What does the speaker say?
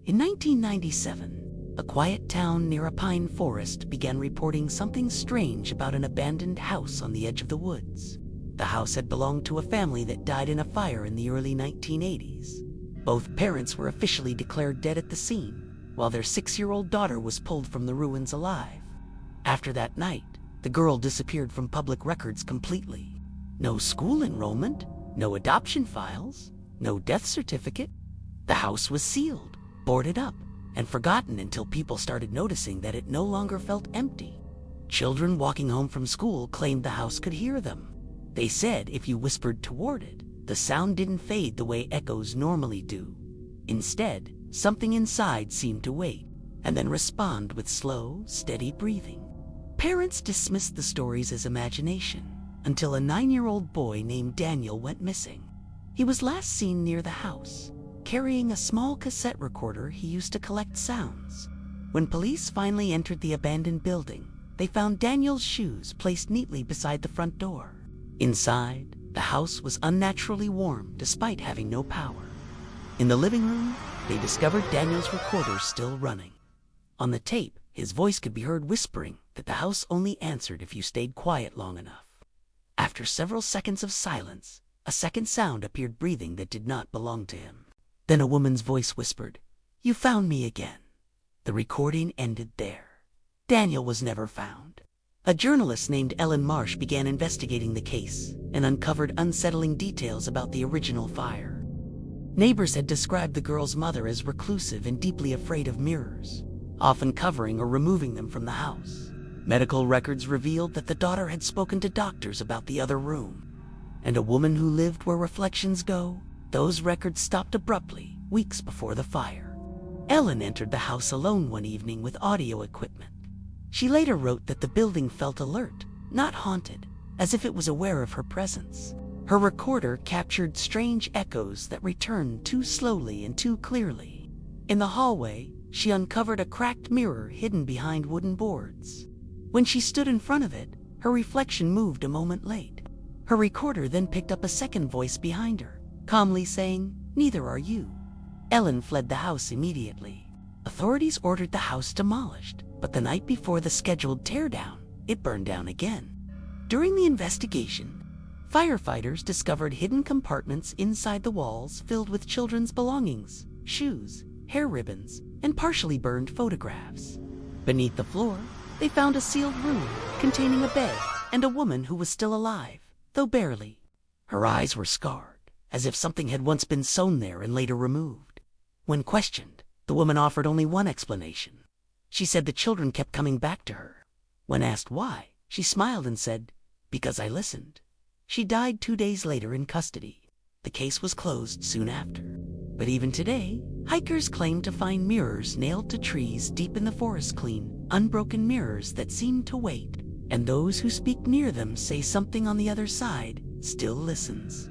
In 1997, a quiet town near a pine forest began reporting something strange about an abandoned house on the edge of the woods. The house had belonged to a family that died in a fire in the early 1980s. Both parents were officially declared dead at the scene, while their 6-year-old daughter was pulled from the ruins alive. After that night, the girl disappeared from public records completely. No school enrollment, no adoption files, no death certificate. The house was sealed, boarded up, and forgotten until people started noticing that it no longer felt empty. Children walking home from school claimed the house could hear them. They said if you whispered toward it, the sound didn't fade the way echoes normally do. Instead, something inside seemed to wait, and then respond with slow, steady breathing. Parents dismissed the stories as imagination, until a 9-year-old boy named Daniel went missing. He was last seen near the house, carrying a small cassette recorder he used to collect sounds. When police finally entered the abandoned building, they found Daniel's shoes placed neatly beside the front door. Inside, the house was unnaturally warm despite having no power. In the living room, they discovered Daniel's recorder still running. On the tape, his voice could be heard whispering that the house only answered if you stayed quiet long enough. After several seconds of silence, a second sound appeared breathing that did not belong to him. Then a woman's voice whispered, "You found me again." The recording ended there. Daniel was never found. A journalist named Ellen Marsh began investigating the case and uncovered unsettling details about the original fire. Neighbors had described the girl's mother as reclusive and deeply afraid of mirrors, often covering or removing them from the house. Medical records revealed that the daughter had spoken to doctors about the other room. And a woman who lived where reflections go, those records stopped abruptly weeks before the fire. Ellen entered the house alone one evening with audio equipment. She later wrote that the building felt alert, not haunted, as if it was aware of her presence. Her recorder captured strange echoes that returned too slowly and too clearly. In the hallway, she uncovered a cracked mirror hidden behind wooden boards. When she stood in front of it, her reflection moved a moment late. Her recorder then picked up a second voice behind her, calmly saying, "Neither are you." Ellen fled the house immediately. Authorities ordered the house demolished, but the night before the scheduled teardown, it burned down again. During the investigation, firefighters discovered hidden compartments inside the walls filled with children's belongings, shoes, hair ribbons, and partially burned photographs. Beneath the floor, they found a sealed room containing a bed and a woman who was still alive, though barely. Her eyes were scarred, as if something had once been sewn there and later removed. When questioned, the woman offered only one explanation. She said the children kept coming back to her. When asked why, she smiled and said, "Because I listened." She died 2 days later in custody. The case was closed soon after. But even today, hikers claim to find mirrors nailed to trees deep in the forest, clean, unbroken mirrors that seem to wait. And those who speak near them say something on the other side still listens.